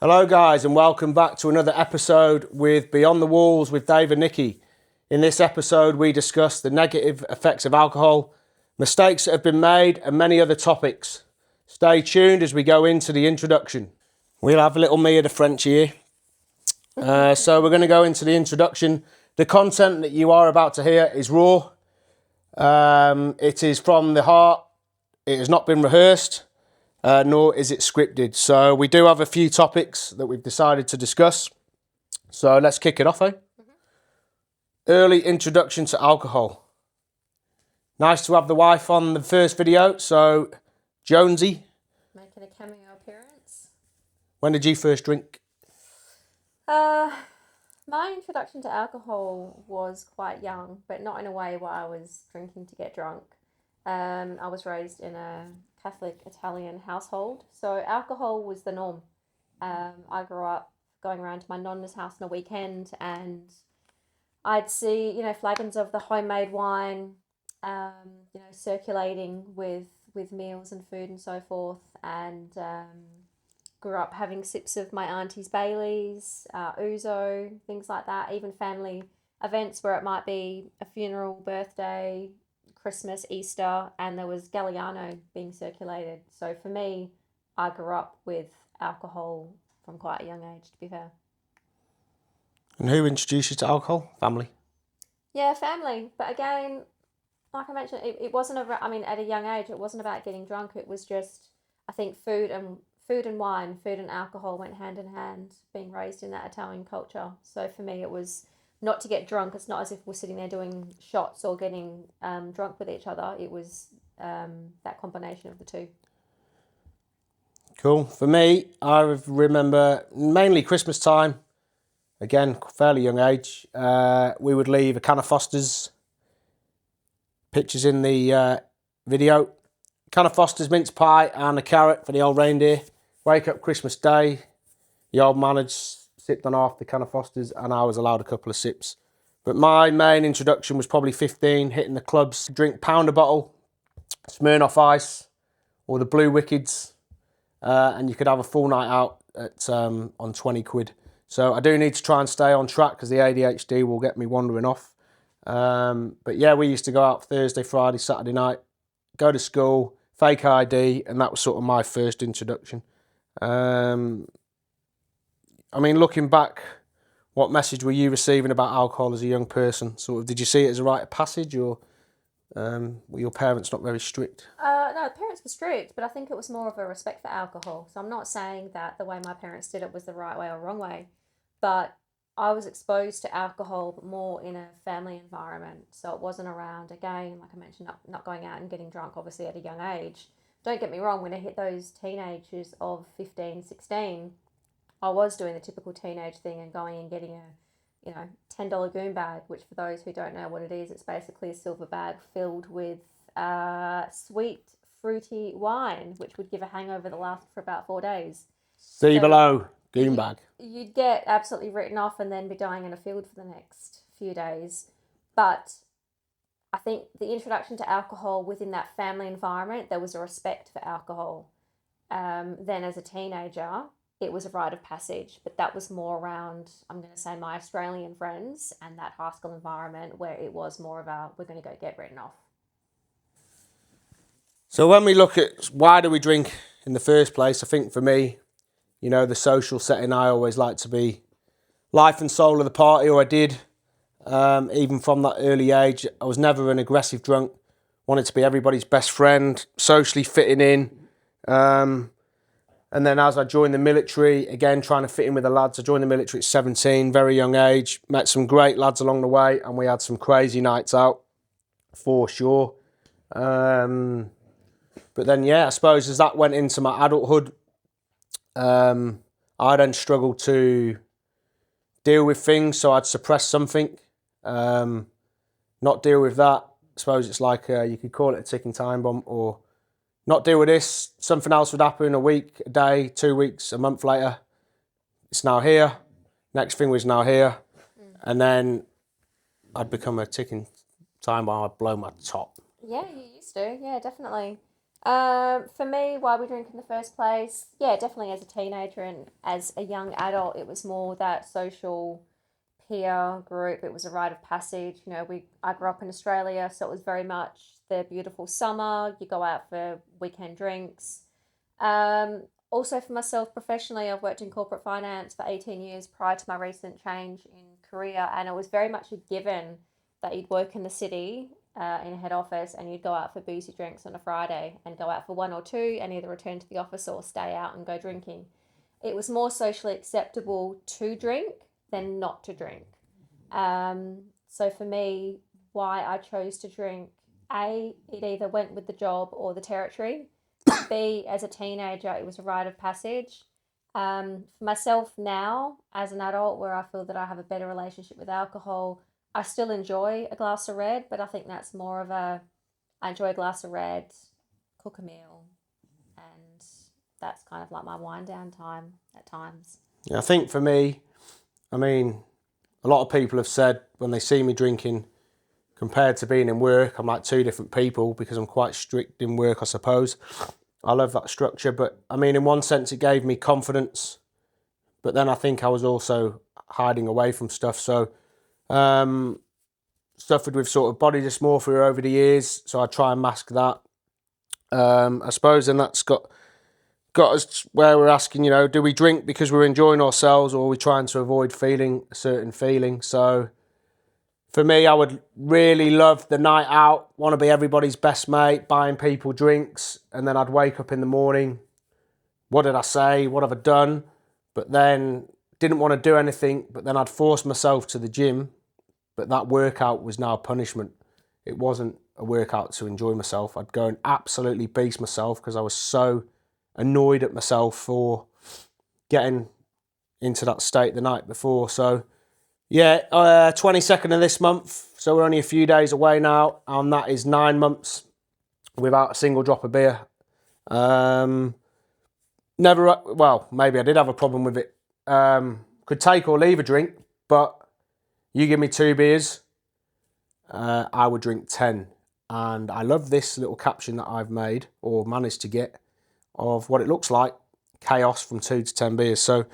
Hello guys and welcome back to another episode with Beyond the Walls with Dave and Nikki. In this episode we discuss the negative effects of alcohol, mistakes that have been made and many other topics. Stay tuned as we go into the introduction. We'll have a little Mia the French here. So we're going to go into the introduction. The content that you are about to hear is raw. It is from the heart. It has not been rehearsed. Nor is it scripted. So we do have a few topics that we've decided to discuss. So let's kick it off, eh? Early introduction to alcohol. Nice to have the wife on the first video. So, Jonesy. Making a cameo appearance. When did you first drink? My introduction to alcohol was quite young, but not in a way where I was drinking to get drunk. I was raised in a Catholic Italian household, so alcohol was the norm. I grew up going around to my nonna's house on a weekend, and I'd see, flagons of the homemade wine, circulating with meals and food and so forth, and grew up having sips of my auntie's Baileys, ouzo, things like that, even family events where it might be a funeral, birthday, Christmas, Easter, and there was Galliano being circulated. So for me, I grew up with alcohol from quite a young age, to be fair. And who introduced you to alcohol? Family? Yeah, family. But again, like I mentioned, it wasn't at a young age, it wasn't about getting drunk. It was just, I think food and wine, food and alcohol went hand in hand, being raised in that Italian culture. So for me, it was not to get drunk. It's not as if we're sitting there doing shots or getting drunk with each other. It was that combination of the two. Cool. For me, I remember mainly Christmas time. Again, fairly young age. We would leave a can of Foster's. Pictures in the video. Can of Foster's mince pie and a carrot for the old reindeer. Wake up Christmas Day. The old man had sipped on half the can of Foster's and I was allowed a couple of sips. But my main introduction was probably 15, hitting the clubs, drink pound a bottle, Smirnoff Ice, or the Blue Wickeds, and you could have a full night out at on 20 quid. So I do need to try and stay on track because the ADHD will get me wandering off. But yeah, we used to go out Thursday, Friday, Saturday night, go to school, fake ID, and that was sort of my first introduction. Looking back, what message were you receiving about alcohol as a young person? Sort of, did you see it as a rite of passage, or were your parents not very strict? No, parents were strict, but I think it was more of a respect for alcohol. So I'm not saying that the way my parents did it was the right way or wrong way, but I was exposed to alcohol but more in a family environment. So it wasn't around, again, like I mentioned, not going out and getting drunk, obviously, at a young age. Don't get me wrong, when I hit those teenagers of 15, 16, I was doing the typical teenage thing and going and getting a $10 goon bag, which for those who don't know what it is, it's basically a silver bag filled with sweet, fruity wine, which would give a hangover that lasted for about 4 days. See below, goon bag. You'd get absolutely written off and then be dying in a field for the next few days. But I think the introduction to alcohol within that family environment, there was a respect for alcohol. Then as a teenager, it was a rite of passage, but that was more around, I'm going to say, my Australian friends and that high school environment where it was more of we're going to go get written off. So when we look at why do we drink in the first place, I think for me, the social setting, I always like to be life and soul of the party, or I did. Even from that early age, I was never an aggressive drunk, wanted to be everybody's best friend, socially fitting in. And then as I joined the military, again, trying to fit in with the lads, I joined the military at 17, very young age, met some great lads along the way, and we had some crazy nights out, for sure. But then, I suppose as that went into my adulthood, I then struggled to deal with things, so I'd suppress something, not deal with that. I suppose it's like, you could call it a ticking time bomb, or not deal with this, something else would happen a week, a day, 2 weeks, a month later. It's now here. Next thing was now here. And then I'd become a ticking time bomb. I'd blow my top. Yeah, you used to. Yeah, definitely. For me, why we drink in the first place, yeah, definitely as a teenager and as a young adult, it was more that social peer group. It was a rite of passage. You know, I grew up in Australia, so it was very much the beautiful summer. You go out for weekend drinks. Also, for myself professionally, I've worked in corporate finance for 18 years prior to my recent change in career, and it was very much a given that you'd work in the city in a head office and you'd go out for boozy drinks on a Friday and go out for one or two and either return to the office or stay out and go drinking. It was more socially acceptable to drink than not to drink. So for me, why I chose to drink, A, it either went with the job or the territory. B, as a teenager, it was a rite of passage. For myself now, as an adult, where I feel that I have a better relationship with alcohol, I still enjoy a glass of red, but I think that's more of I enjoy a glass of red, cook a meal, and that's kind of like my wind down time at times. Yeah, I think for me, I mean, a lot of people have said when they see me drinking, compared to being in work, I'm like two different people because I'm quite strict in work, I suppose. I love that structure, but I mean, in one sense, it gave me confidence, but then I think I was also hiding away from stuff. So, suffered with sort of body dysmorphia over the years, so I try and mask that. I suppose, and that's got us where we're asking, you know, do we drink because we're enjoying ourselves, or are we trying to avoid feeling a certain feeling? So, for me, I would really love the night out, want to be everybody's best mate, buying people drinks, and then I'd wake up in the morning. What did I say? What have I done? But then didn't want to do anything, but then I'd force myself to the gym, but that workout was now punishment. It wasn't a workout to enjoy myself. I'd go and absolutely beast myself because I was so annoyed at myself for getting into that state the night before. So, yeah, 22nd of this month, so we're only a few days away now, and that is 9 months without a single drop of beer. Never, well, maybe I did have a problem with it. Could take or leave a drink, but you give me 2 beers, I would drink 10. And I love this little caption that I've made or managed to get of what it looks like, chaos from 2 to 10 beers. So,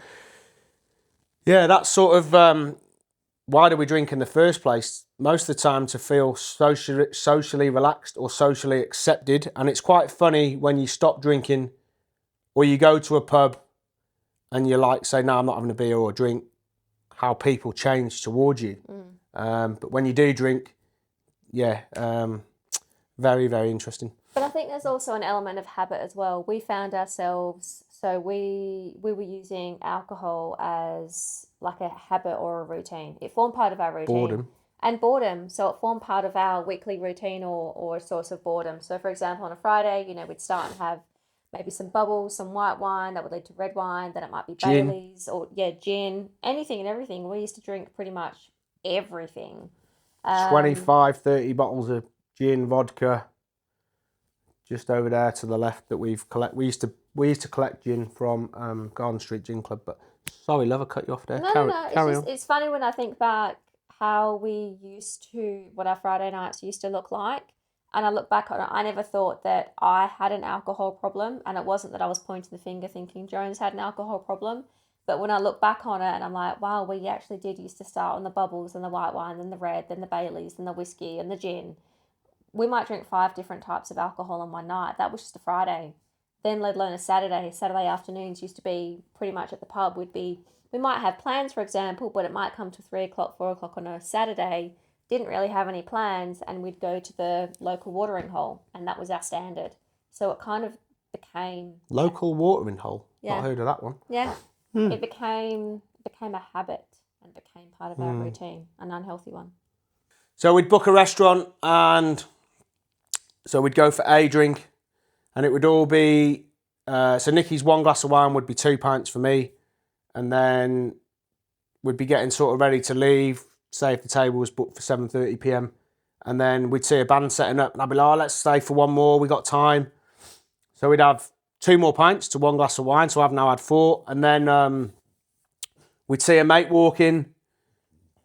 yeah, that's sort of why do we drink in the first place? Most of the time to feel socially relaxed or socially accepted. And it's quite funny when you stop drinking or you go to a pub and you're like, say, no, I'm not having a beer or a drink, how people change towards you. But when you do drink, yeah, very, very interesting. But I think there's also an element of habit as well. We found ourselves, so we were using alcohol as like a habit or a routine. It formed part of our routine. Boredom. And boredom. So it formed part of our weekly routine or a source of boredom. So for example, on a Friday, you know, we'd start and have maybe some bubbles, some white wine that would lead to red wine, then it might be Gin. Bailey's or gin, anything and everything. We used to drink pretty much everything. 25, 30 bottles of gin, vodka, just over there to the left that we've collect. We used to collect gin from Garden Street Gin Club. But sorry, love, I cut you off there. No. Carry on. It's funny when I think back how we used to, what our Friday nights used to look like. And I look back on it, I never thought that I had an alcohol problem. And it wasn't that I was pointing the finger thinking Jones had an alcohol problem. But when I look back on it and I'm like, wow, we actually did used to start on the bubbles and the white wine, then the red, then the Baileys, then the whiskey and the gin. We might drink 5 different types of alcohol on one night. That was just a Friday. Then let alone a Saturday. Saturday afternoons used to be pretty much at the pub. We might have plans, for example, but it might come to 3 o'clock, 4 o'clock on a Saturday. Didn't really have any plans, and we'd go to the local watering hole, and that was our standard. So it kind of became Local watering hole. Yeah. Not heard of that one. Yeah. It became a habit and became part of our routine, an unhealthy one. So we'd book a restaurant, and so we'd go for a drink, and it would all be so Nikki's 1 glass of wine would be 2 pints for me, and then we'd be getting sort of ready to leave. Say if the table was booked for 7:30 p.m. and then we'd see a band setting up, and I'd be like, oh, let's stay for one more. We got time, so we'd have 2 more pints to 1 glass of wine. So I've now had 4, and then we'd see a mate walk in,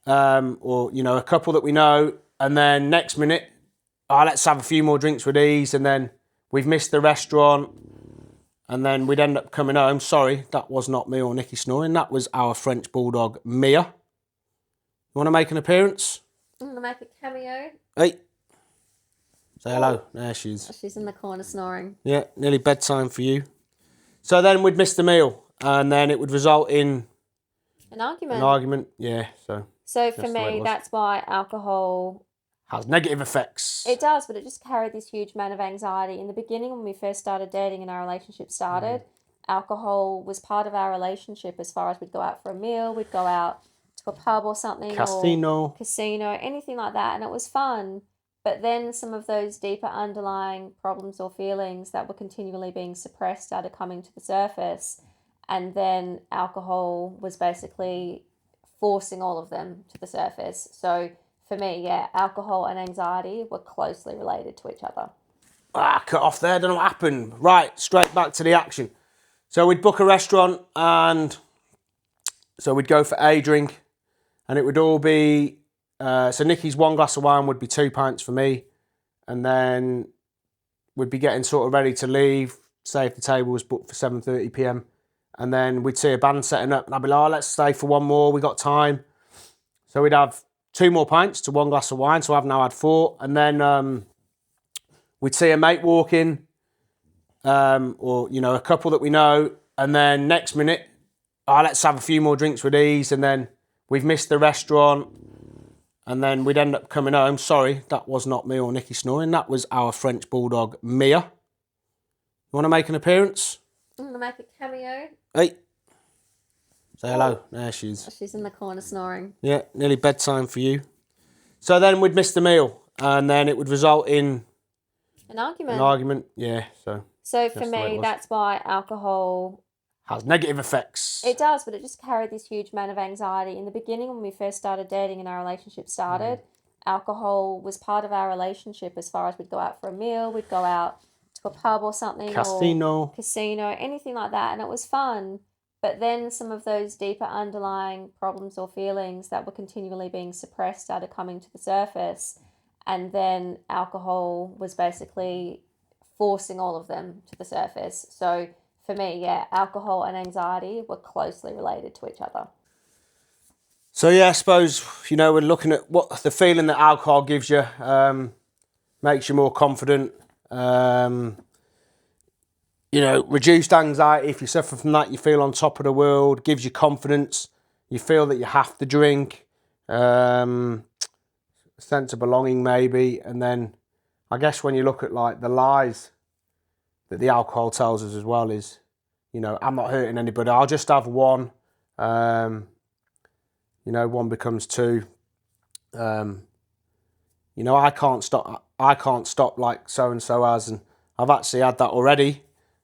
or you know, a couple that we know, and then next minute, oh, let's have a few more drinks with these, and then we've missed the restaurant, and then we'd end up coming home. Sorry, that was not me or Nikki snoring. That was our French bulldog, Mia. You want to make an appearance? I'm going to make a cameo. Hey. Say hello. There she is. She's in the corner snoring. Yeah, nearly bedtime for you. So then we'd miss the meal, and then it would result in An argument. an argument. Yeah, So for me, that's why alcohol has negative effects. It does, but it just carried this huge amount of anxiety. In the beginning, when we first started dating and our relationship started, alcohol was part of our relationship as far as we'd go out for a meal, we'd go out to a pub or something. Casino, anything like that, and it was fun. But then some of those deeper underlying problems or feelings that were continually being suppressed started coming to the surface. And then alcohol was basically forcing all of them to the surface. So for me, yeah, alcohol and anxiety were closely related to each other. Cut off there, don't know what happened. Right, straight back to the action. So we'd book a restaurant, and so we'd go for a drink, and it would all be, so Nikki's 1 glass of wine would be 2 pints for me, and then we'd be getting sort of ready to leave, say if the table was booked for 7:30 p.m, and then we'd see a band setting up, and I'd be like, oh, let's stay for one more, we got time. So we'd have 2 more pints to 1 glass of wine, so I've now had 4, and then we'd see a mate walk in, or, you know, a couple that we know, and then next minute, oh, let's have a few more drinks with these, and then we've missed the restaurant, and then we'd end up coming home. Sorry, that was not me or Nikki snoring. That was our French bulldog, Mia. You want to make an appearance? I'm going to make a cameo. Hey. Say hello. There she is. She's in the corner snoring. Yeah, nearly bedtime for you. So then we'd miss the meal, and then it would result in an argument. Yeah, So for me, that's why alcohol has negative effects. It does, but it just carried this huge amount of anxiety. In the beginning, when we first started dating and our relationship started, alcohol was part of our relationship as far as we'd go out for a meal, we'd go out to a pub or something. Casino, anything like that, and it was fun. But then some of those deeper underlying problems or feelings that were continually being suppressed started coming to the surface. And then alcohol was basically forcing all of them to the surface. So for me, yeah, alcohol and anxiety were closely related to each other. So yeah, I suppose, you know, we're looking at what the feeling that alcohol gives you, makes you more confident. You know, reduced anxiety. If you suffer from that, you feel on top of the world, gives you confidence. You feel that you have to drink. Sense of belonging maybe. And then I guess when you look at like the lies that the alcohol tells us as well is, you know, I'm not hurting anybody. I'll just have one. You know, 1 becomes 2. You know, I can't stop like so-and-so has. And I've actually had that already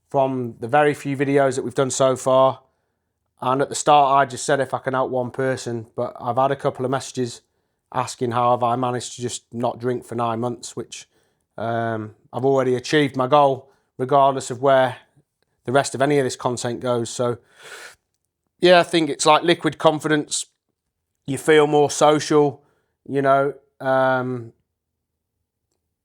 from the very few videos that we've done so far. And at the start, I just said if I can help one person, but I've had a couple of messages asking how have I managed to just not drink for 9 months, which I've already achieved my goal, regardless of where the rest of any of this content goes. So yeah, I think it's like liquid confidence. You feel more social, you know.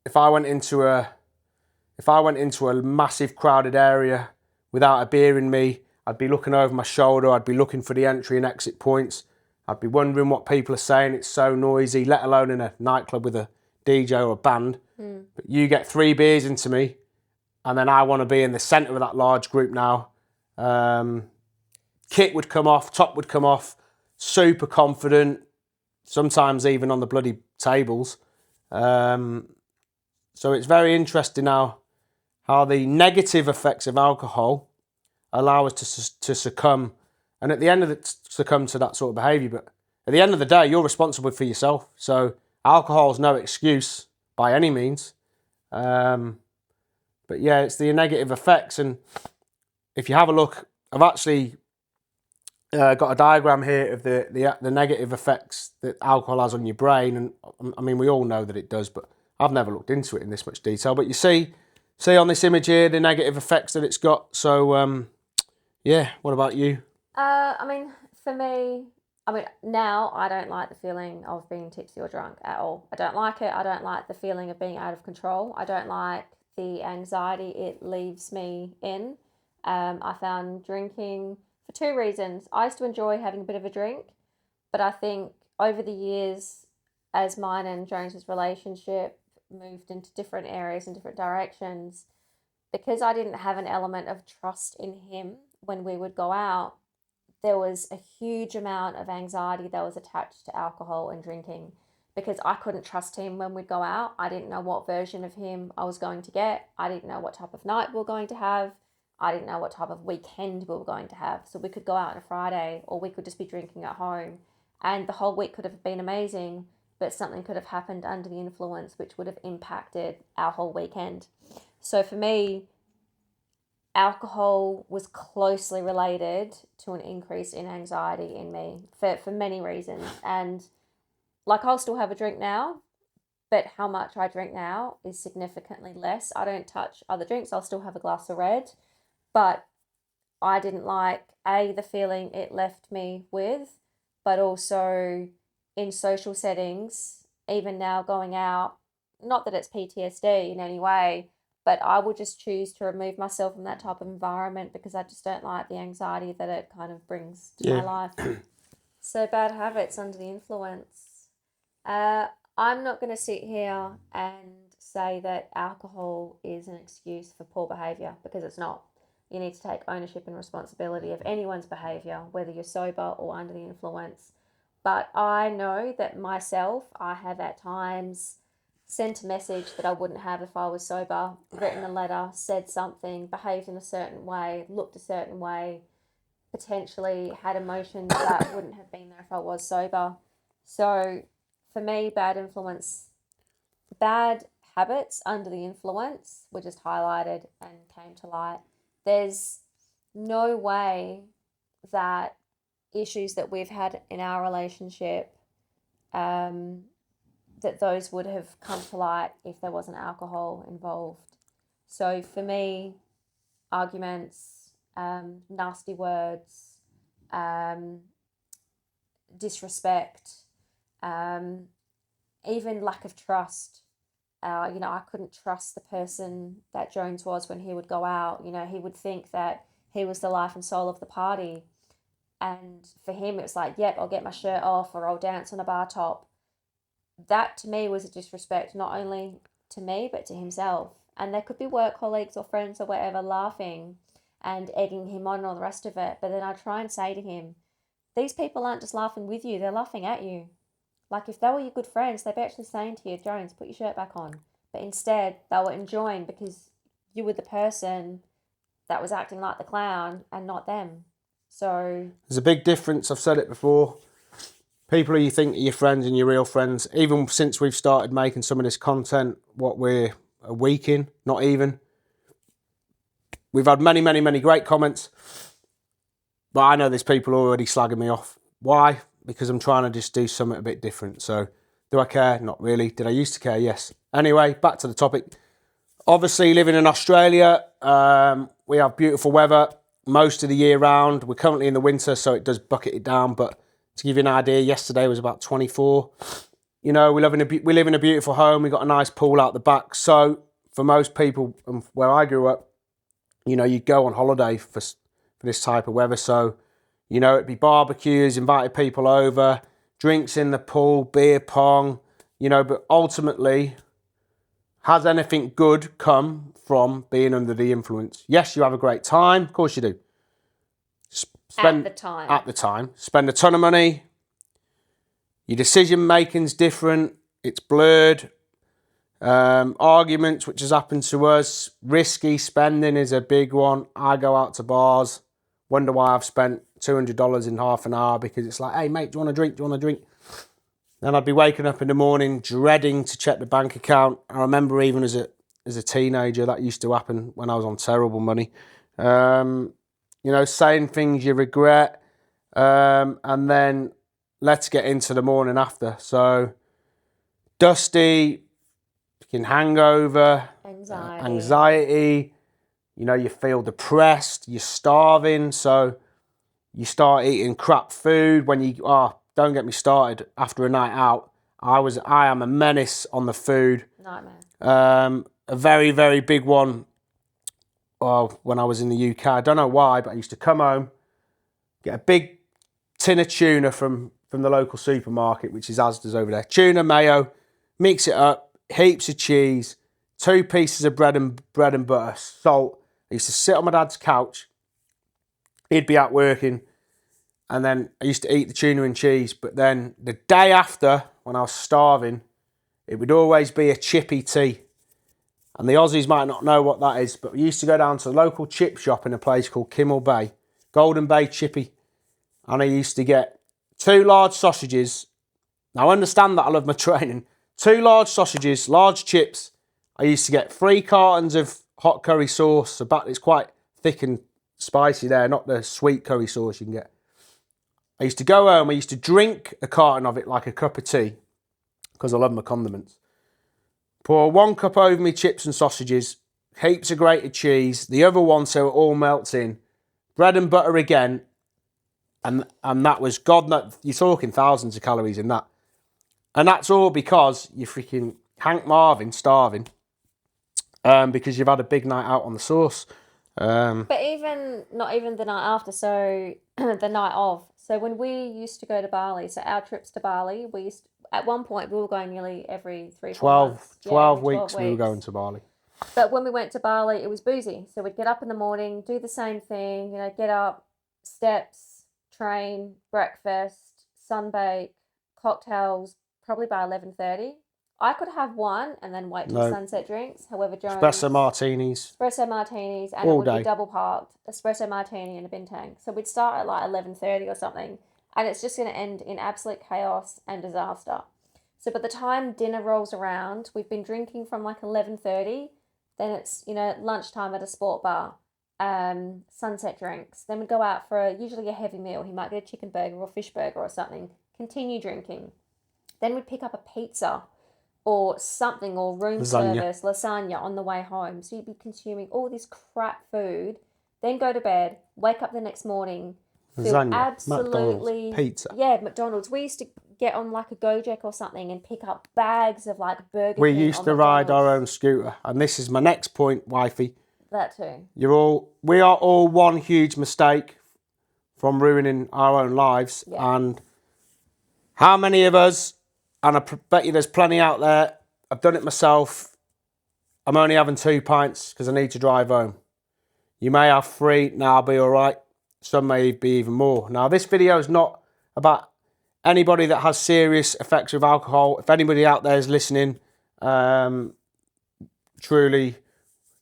If I went into a massive crowded area without a beer in me, I'd be looking over my shoulder, I'd be looking for the entry and exit points, I'd be wondering what people are saying, it's so noisy, let alone in a nightclub with a DJ or a band. But you get 3 beers into me, and then I want to be in the centre of that large group now. Kit would come off, top would come off, super confident, sometimes even on the bloody tables. So it's very interesting now how the negative effects of alcohol allow us to succumb, and at the end of it, succumb to that sort of behaviour. But at the end of the day, you're responsible for yourself. So alcohol is no excuse by any means. But yeah, it's the negative effects. And if you have a look, I've actually got a diagram here of the negative effects that alcohol has on your brain. And I mean, we all know that it does, but I've never looked into it in this much detail. But you see on this image here the negative effects that it's got. So yeah, what about you? I mean, for me, now I don't like the feeling of being tipsy or drunk at all. I don't like it. I don't like the feeling of being out of control. I don't like the anxiety it leaves me in. I found drinking for two reasons. I used to enjoy having a bit of a drink, but I think over the years, as mine and Jones's relationship moved into different areas and different directions, because I didn't have an element of trust in him when we would go out, there was a huge amount of anxiety that was attached to alcohol and drinking because I couldn't trust him when we'd go out. I didn't know what version of him I was going to get. I didn't know what type of night we were going to have. I didn't know what type of weekend we were going to have. So we could go out on a Friday or we could just be drinking at home. And the whole week could have been amazing, but something could have happened under the influence which would have impacted our whole weekend. So for me, alcohol was closely related to an increase in anxiety in me for many reasons. And like, I'll still have a drink now, but how much I drink now is significantly less. I don't touch other drinks. I'll still have a glass of red, but I didn't like, A, the feeling it left me with, but also in social settings, even now going out, not that it's PTSD in any way, but I would just choose to remove myself from that type of environment because I just don't like the anxiety that it kind of brings to my life. So bad habits under the influence. I'm not going to sit here and say that alcohol is an excuse for poor behaviour because it's not. You need to take ownership and responsibility of anyone's behaviour, whether you're sober or under the influence. But I know that myself, I have at times sent a message that I wouldn't have if I was sober, written a letter, said something, behaved in a certain way, looked a certain way, potentially had emotions that wouldn't have been there if I was sober. So for me, bad habits under the influence were just highlighted and came to light. There's no way that issues that we've had in our relationship, that those would have come to light if there wasn't alcohol involved. So for me, arguments, nasty words, disrespect, even lack of trust. I couldn't trust the person that Jones was when he would go out. He would think that he was the life and soul of the party. And for him, it was like, yep, I'll get my shirt off or I'll dance on a bar top. That to me was a disrespect, not only to me, but to himself. And there could be work colleagues or friends or whatever laughing and egging him on and all the rest of it. But then I try and say to him, these people aren't just laughing with you, they're laughing at you. Like, if they were your good friends, they'd be actually saying to you, Jones, put your shirt back on. But instead, they were enjoying because you were the person that was acting like the clown and not them. So there's a big difference. I've said it before. People who you think are your friends and your real friends, even since we've started making some of this content, what we're a week in, not even. We've had many, many, many great comments. But I know there's people already slagging me off. Why? Because I'm trying to just do something a bit different. So, do I care? Not really. Did I used to care? Yes. Anyway, back to the topic. Obviously, living in Australia, we have beautiful weather most of the year round. We're currently in the winter, so it does bucket it down. But to give you an idea, yesterday was about 24. We live in a beautiful home. We've got a nice pool out the back. So, for most people, where I grew up, you go on holiday for this type of weather. So, it'd be barbecues, invited people over, drinks in the pool, beer pong, but ultimately, has anything good come from being under the influence? Yes, you have a great time. Of course you do. at the time. Spend a ton of money. Your decision making's different. It's blurred. Arguments, which has happened to us. Risky spending is a big one. I go out to bars. Wonder why I've spent $200 in half an hour because it's like, hey, mate, do you want a drink? Do you want a drink? Then I'd be waking up in the morning dreading to check the bank account. I remember even as a teenager, that used to happen when I was on terrible money. Saying things you regret. And then let's get into the morning after. So, dusty, hangover, anxiety. You feel depressed, you're starving, so you start eating crap food don't get me started after a night out. I am a menace on the food. Nightmare. a very, very big one when I was in the UK. I don't know why, but I used to come home, get a big tin of tuna from the local supermarket, which is Asda's over there. Tuna, mayo, mix it up, heaps of cheese, 2 pieces of bread and butter, salt. I used to sit on my dad's couch. He'd be out working, and then I used to eat the tuna and cheese. But then the day after, when I was starving, it would always be a chippy tea. And the Aussies might not know what that is, but we used to go down to the local chip shop in a place called Kimmel Bay, Golden Bay Chippy. And I used to get 2 large sausages. Now, I understand that I love my training. 2 large sausages, large chips. I used to get 3 cartons of hot curry sauce. It's quite thick and spicy there, not the sweet curry sauce you can get. I used to go home, I used to drink a carton of it like a cup of tea, because I love my condiments. Pour 1 cup over me chips and sausages, heaps of grated cheese, the other one so it all melts in, bread and butter again, and that was, you're talking thousands of calories in that. And that's all because you're freaking Hank Marvin starving, because you've had a big night out on the sauce. But not even the night after, so the night of. So when we used to go to Bali, so our trips to Bali, at one point we were going nearly every 3-4 months. 12 weeks we were going to Bali. But when we went to Bali, it was boozy. So we'd get up in the morning, do the same thing, get up, steps, train, breakfast, sunbake, cocktails, probably by 11:30. I could have one and then wait till sunset drinks. However, Jones... Espresso martinis, and all it would day. be double parked. Espresso martini and a bintang. So we'd start at like 11:30 or something. And it's just going to end in absolute chaos and disaster. So by the time dinner rolls around, we've been drinking from like 11:30. Then it's, lunchtime at a sport bar. Sunset drinks. Then we'd go out for usually a heavy meal. He might get a chicken burger or fish burger or something. Continue drinking. Then we'd pick up a pizza or something, or room service, lasagna on the way home. So you'd be consuming all this crap food, then go to bed, wake up the next morning, feel lasagna, absolutely... McDonald's, pizza. Yeah, McDonald's. We used to get on like a Gojek or something and pick up bags of like Burger King. We used to ride our own scooter. And this is my next point, wifey. That too. We are all one huge mistake from ruining our own lives. Yeah. And how many of us... And I bet you there's plenty out there. I've done it myself. I'm only having 2 pints because I need to drive home. You may have 3. Now I'll be all right. Some may be even more. Now, this video is not about anybody that has serious effects of alcohol. If anybody out there is listening, truly,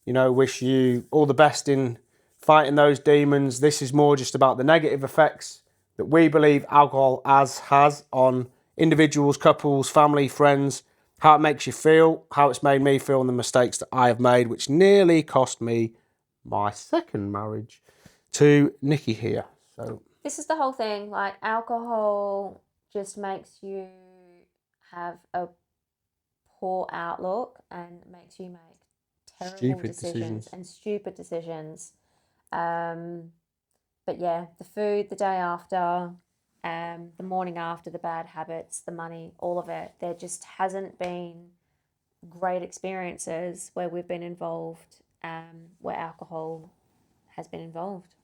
wish you all the best in fighting those demons. This is more just about the negative effects that we believe alcohol has on individuals, couples, family, friends, how it makes you feel, how it's made me feel, and the mistakes that I have made, which nearly cost me my 2nd marriage to Nikki here. So this is the whole thing. Like, alcohol just makes you have a poor outlook and makes you make terrible decisions and stupid decisions. But yeah, the food the day after, the morning after, the bad habits, the money, all of it. There just hasn't been great experiences where we've been involved, where alcohol has been involved.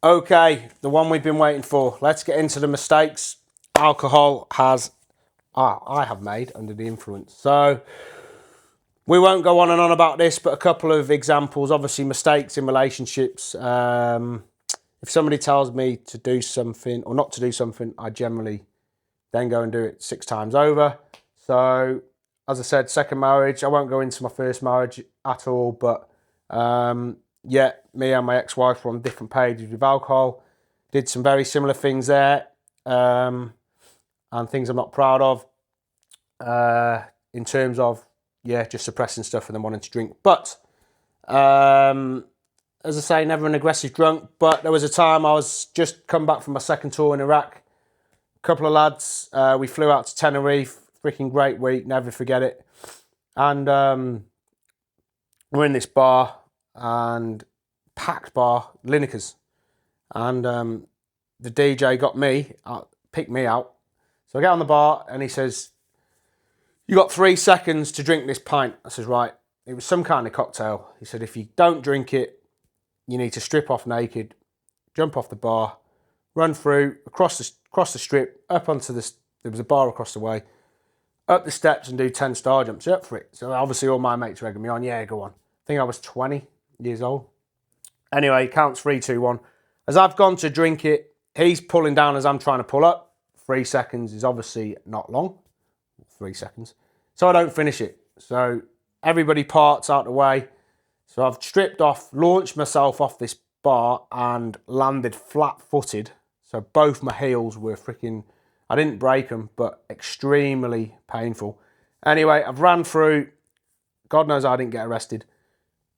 Okay, the one we've been waiting for. Let's get into the mistakes alcohol I have made under the influence. So we won't go on and on about this, but a couple of examples. Obviously, mistakes in relationships. If somebody tells me to do something or not to do something, I generally then go and do it 6 times over. So, as I said, 2nd marriage. I won't go into my 1st marriage at all, but me and my ex-wife were on different pages with alcohol. Did some very similar things there, and things I'm not proud of in terms of, just suppressing stuff and then wanting to drink. But as I say, never an aggressive drunk, but there was a time I was just come back from my 2nd tour in Iraq. A couple of lads, we flew out to Tenerife, freaking great week, never forget it. And we're in this bar, and packed bar, Lineker's. And the DJ picked me out. So I get on the bar and he says, "You got 3 seconds to drink this pint." I says, "Right." it was some kind of cocktail. He said, if you don't drink it, you need to strip off naked, jump off the bar, run through, across the strip, up onto this, there was a bar across the way, up the steps and do 10 star jumps. You're up for it. So obviously all my mates were egging me on. Yeah, go on. I think I was 20 years old. Anyway, he counts 3, 2, 1. As I've gone to drink it, he's pulling down as I'm trying to pull up. 3 seconds is obviously not long. 3 seconds. So I don't finish it. So everybody parts out the way. So I've stripped off, launched myself off this bar and landed flat-footed. So both my heels were freaking, I didn't break them, but extremely painful. Anyway, I've ran through, God knows I didn't get arrested,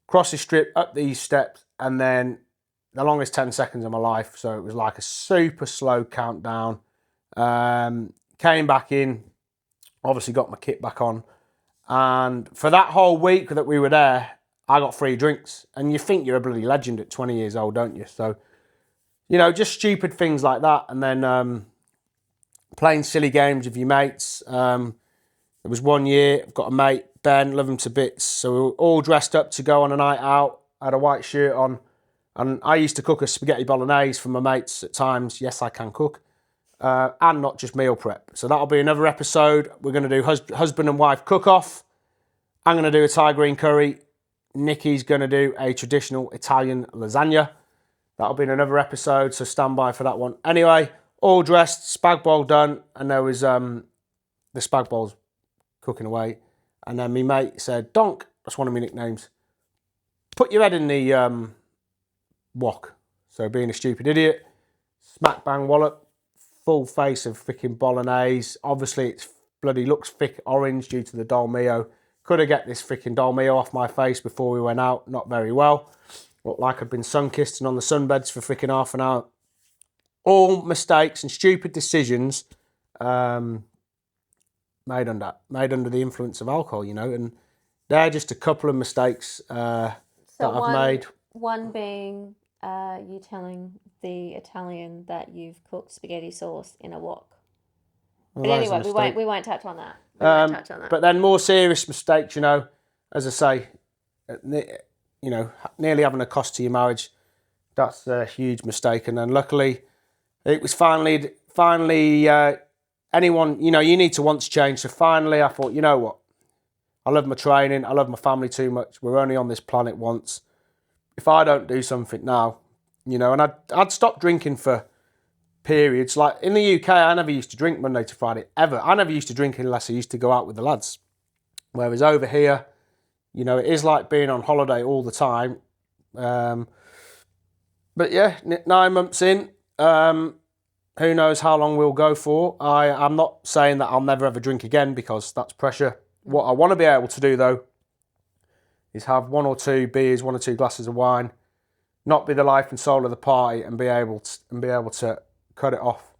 crossed the strip, up these steps, and then the longest 10 seconds of my life. So it was like a super slow countdown. Came back in, obviously got my kit back on. And for that whole week that we were there, I got free drinks. And you think you're a bloody legend at 20 years old, don't you? So, you know, just stupid things like that. And then playing silly games with your mates. There was one year, I've got a mate, Ben, love him to bits. So we were all dressed up to go on a night out. I had a white shirt on. And I used to cook a spaghetti bolognese for my mates at times. Yes, I can cook. And not just meal prep. So that'll be another episode. We're going to do husband and wife cook-off. I'm going to do a Thai green curry. Nikki's going to do a traditional Italian lasagna. That'll be in another episode, so stand by for that one. Anyway, all dressed, spag bowl done, and there was the spag bowls cooking away. And then my mate said, Donk, that's one of my nicknames, put your head in the wok. So being a stupid idiot, smack bang wallop, full face of freaking bolognese. Obviously, it's bloody looks thick orange due to the dolmio. Could have get this freaking dolmio off my face before we went out. Not very well. Looked like I'd been sun-kissed and on the sunbeds for freaking half an hour. All mistakes and stupid decisions made under the influence of alcohol, you know. And they're just a couple of mistakes that I've made. One being you telling the Italian that you've cooked spaghetti sauce in a wok. But anyway, we won't touch on that. But then more serious mistakes, you know, as I say, you know, nearly having a cost to your marriage, that's a huge mistake. And then luckily, it was finally anyone, you know, you need to want to change. So finally I thought, you know what, I love my training, I love my family too much, we're only on this planet once. If I don't do something now, you know, and I'd stopped drinking for periods. Like in the UK, I never used to drink Monday to Friday, ever. I never used to drink unless I used to go out with the lads. Whereas over here, you know, it is like being on holiday all the time. But yeah, 9 months in, who knows how long we'll go for. I'm not saying that I'll never ever drink again because that's pressure. What I want to be able to do though is have 1 or 2 beers, 1 or 2 glasses of wine, not be the life and soul of the party, and be able to cut it off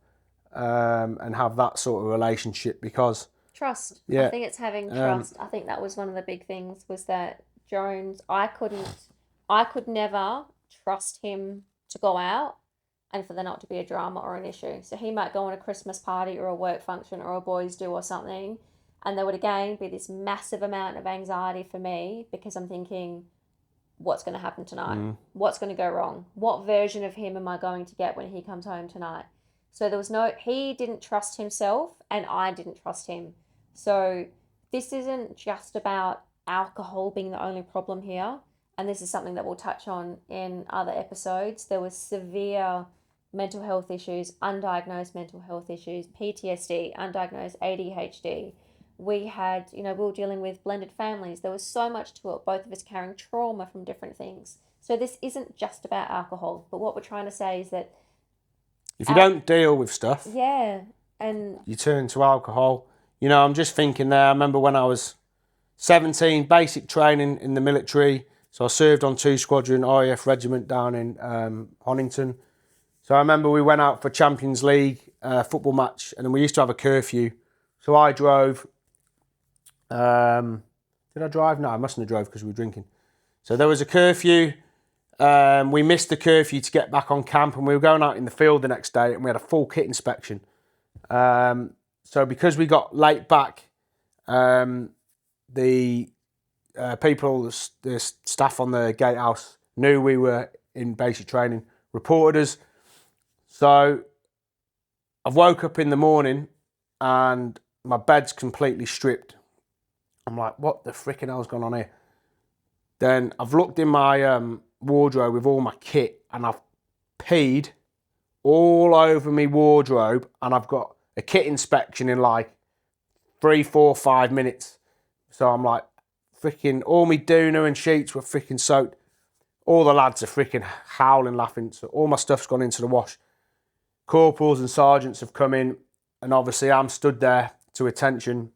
and have that sort of relationship because trust. Yeah, I think it's having trust. I think that was one of the big things was that Jones, I could never trust him to go out and for there not to be a drama or an issue. So he might go on a Christmas party or a work function or a boys do or something, and there would again be this massive amount of anxiety for me because I'm thinking, what's going to happen tonight? What's going to go wrong? What version of him am I going to get when he comes home tonight? So he didn't trust himself and I didn't trust him. So this isn't just about alcohol being the only problem here. And this is something that we'll touch on in other episodes. There was severe mental health issues, undiagnosed mental health issues, PTSD, undiagnosed ADHD. We were dealing with blended families. There was so much to it, both of us carrying trauma from different things. So this isn't just about alcohol. But what we're trying to say is that if you don't deal with stuff, and you turn to alcohol. You know, I'm just thinking there, I remember when I was 17, basic training in the military. So I served on 2 Squadron RAF Regiment down in Honington. So I remember we went out for Champions League football match, and then we used to have a curfew. So I drove. Did I drive? No, I mustn't have drove because we were drinking. So there was a curfew. We missed the curfew to get back on camp, and we were going out in the field the next day, and we had a full kit inspection. So because we got late back, the people, the staff on the gatehouse knew we were in basic training, reported us. So I've woke up in the morning and my bed's completely stripped. I'm like, what the frickin' hell's gone on here? Then I've looked in my wardrobe with all my kit and I've peed all over my wardrobe, and I've got a kit inspection in like 3, 4, 5 minutes. So I'm like, freaking, all my doona and sheets were freaking soaked. All the lads are freaking howling, laughing. So all my stuff's gone into the wash. Corporals and sergeants have come in, and obviously I'm stood there to attention.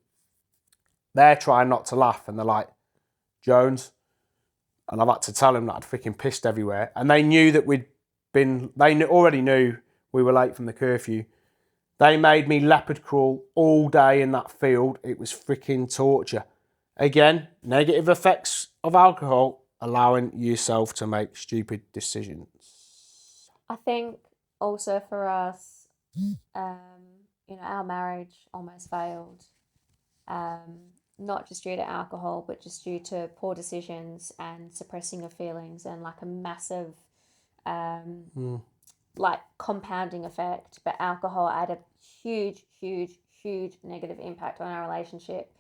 They're trying not to laugh, and they're like, Jones. And I've had to tell them that I'd freaking pissed everywhere. And they knew that already knew we were late from the curfew. They made me leopard crawl all day in that field. It was freaking torture. Again, negative effects of alcohol, allowing yourself to make stupid decisions. I think also for us, our marriage almost failed. Not just due to alcohol, but just due to poor decisions and suppressing of feelings and like a massive, like compounding effect. But alcohol had a huge, huge, huge negative impact on our relationship.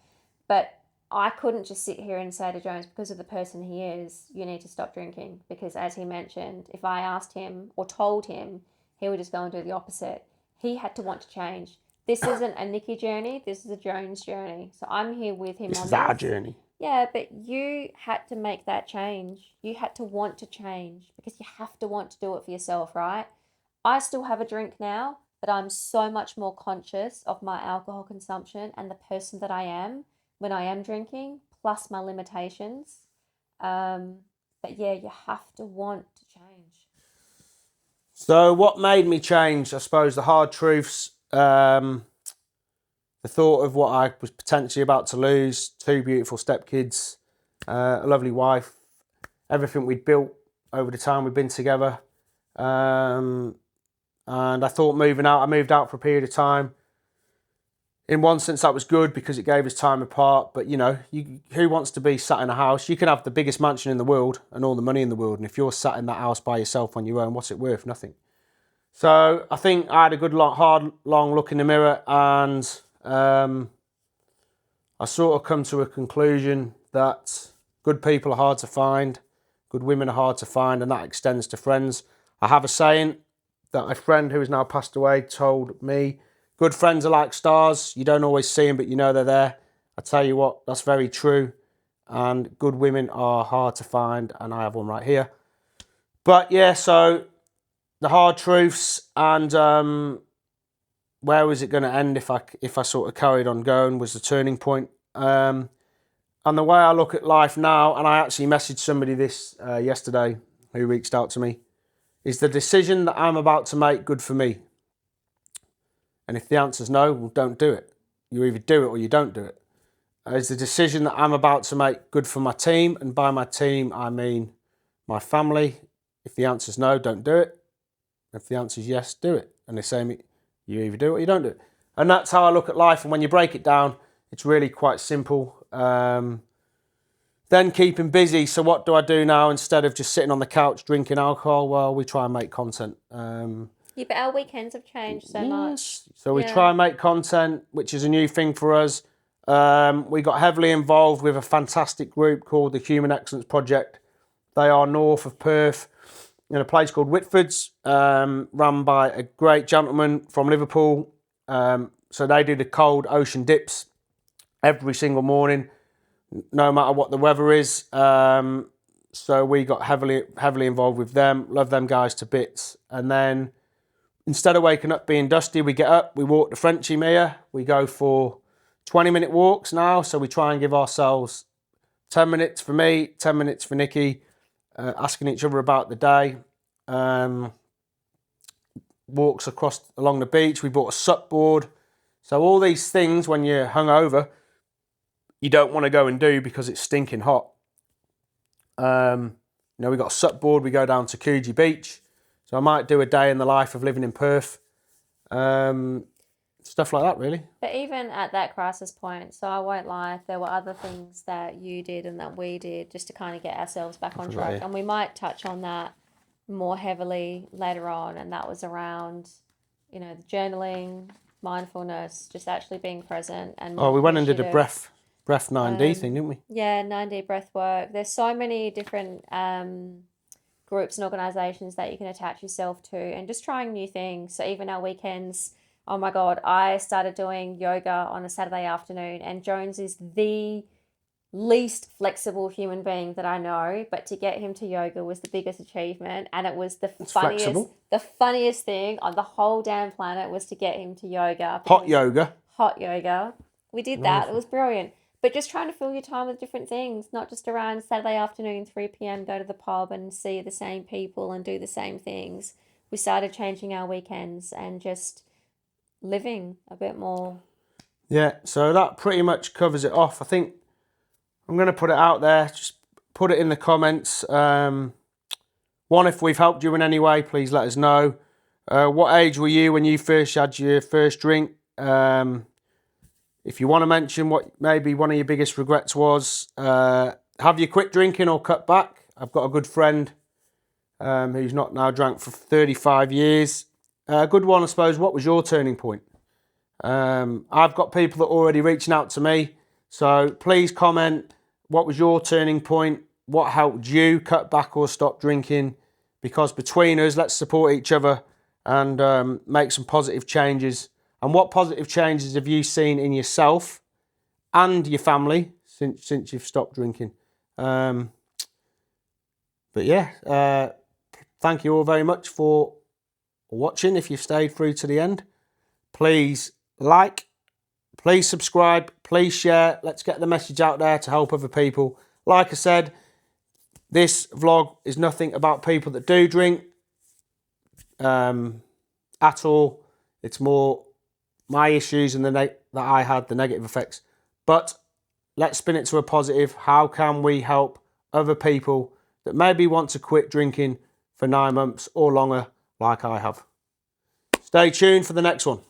But I couldn't just sit here and say to Jones, because of the person he is, you need to stop drinking. Because as he mentioned, if I asked him or told him, he would just go and do the opposite. He had to want to change. This isn't a Nikki journey. This is a Jones journey. So I'm here with him on this. This is our journey. Yeah, but you had to make that change. You had to want to change because you have to want to do it for yourself, right? I still have a drink now, but I'm so much more conscious of my alcohol consumption and the person that I am when I am drinking, plus my limitations. But yeah, you have to want to change. So what made me change? I suppose the hard truths. The thought of what I was potentially about to lose, 2 beautiful stepkids, a lovely wife, everything we'd built over the time we'd been together. And I thought I moved out for a period of time. In one sense, that was good because it gave us time apart. But, who wants to be sat in a house? You can have the biggest mansion in the world and all the money in the world. And if you're sat in that house by yourself on your own, what's it worth? Nothing. So I think I had a good, hard, long look in the mirror, and I sort of come to a conclusion that good people are hard to find, good women are hard to find, and that extends to friends. I have a saying that a friend who has now passed away told me, good friends are like stars. You don't always see them, but you know they're there. I tell you what, that's very true. And good women are hard to find, and I have one right here. But yeah, so the hard truths, and where was it going to end if I sort of carried on going was the turning point. And the way I look at life now, and I actually messaged somebody this yesterday who reached out to me, is the decision that I'm about to make good for me? And if the answer's no, well, don't do it. You either do it or you don't do it. Is the decision that I'm about to make good for my team? And by my team, I mean my family. If the answer's no, don't do it. If the answer's yes, do it. And they say to me, you either do it or you don't do it. And that's how I look at life. And when you break it down, it's really quite simple. Then keeping busy. So what do I do now instead of just sitting on the couch drinking alcohol? Well, we try and make content. Yeah, but our weekends have changed so much. So we try and make content, which is a new thing for us. We got heavily involved with a fantastic group called the Human Excellence Project. They are north of Perth in a place called Whitford's, run by a great gentleman from Liverpool. So they do the cold ocean dips every single morning, no matter what the weather is. So we got heavily involved with them. Love them guys to bits. And then instead of waking up being dusty, we get up, we walk the Frenchie Mere. We go for 20-minute walks now. So we try and give ourselves 10 minutes for me, 10 minutes for Nikki, asking each other about the day. Walks along the beach. We bought a sup board. So all these things, when you're hungover, you don't want to go and do because it's stinking hot. We got a sup board. We go down to Coogee Beach. So I might do a day in the life of living in Perth. stuff like that, really. But even at that crisis point, so I won't lie, there were other things that you did and that we did just to kind of get ourselves back on track. And we might touch on that more heavily later on. And that was around, you know, the journaling, mindfulness, just actually being present. And we went and did a breath 9D thing, didn't we? Yeah, 9D breath work. There's so many different groups and organizations that you can attach yourself to, and just trying new things. So even our weekends, oh my God, I started doing yoga on a Saturday afternoon, and Jones is the least flexible human being that I know, but to get him to yoga was the biggest achievement, and it was the funniest thing on the whole damn planet was to get him to yoga. Hot yoga. We did that. It was brilliant. But just trying to fill your time with different things, not just around Saturday afternoon, 3 p.m, go to the pub and see the same people and do the same things. We started changing our weekends and just living a bit more. Yeah, so that pretty much covers it off. I think I'm going to put it out there. Just put it in the comments. One, if we've helped you in any way, please let us know. What age were you when you first had your first drink? If you want to mention what maybe one of your biggest regrets was, have you quit drinking or cut back? I've got a good friend who's not now drank for 35 years. A good one, I suppose. What was your turning point? I've got people that are already reaching out to me. So please comment, what was your turning point? What helped you cut back or stop drinking? Because between us, let's support each other and make some positive changes. And what positive changes have you seen in yourself and your family since you've stopped drinking? But yeah, thank you all very much for watching. If you've stayed through to the end, please like, please subscribe, please share. Let's get the message out there to help other people. Like I said, this vlog is nothing about people that do drink at all. It's more my issues and that I had, the negative effects. But let's spin it to a positive. How can we help other people that maybe want to quit drinking for 9 months or longer like I have? Stay tuned for the next one.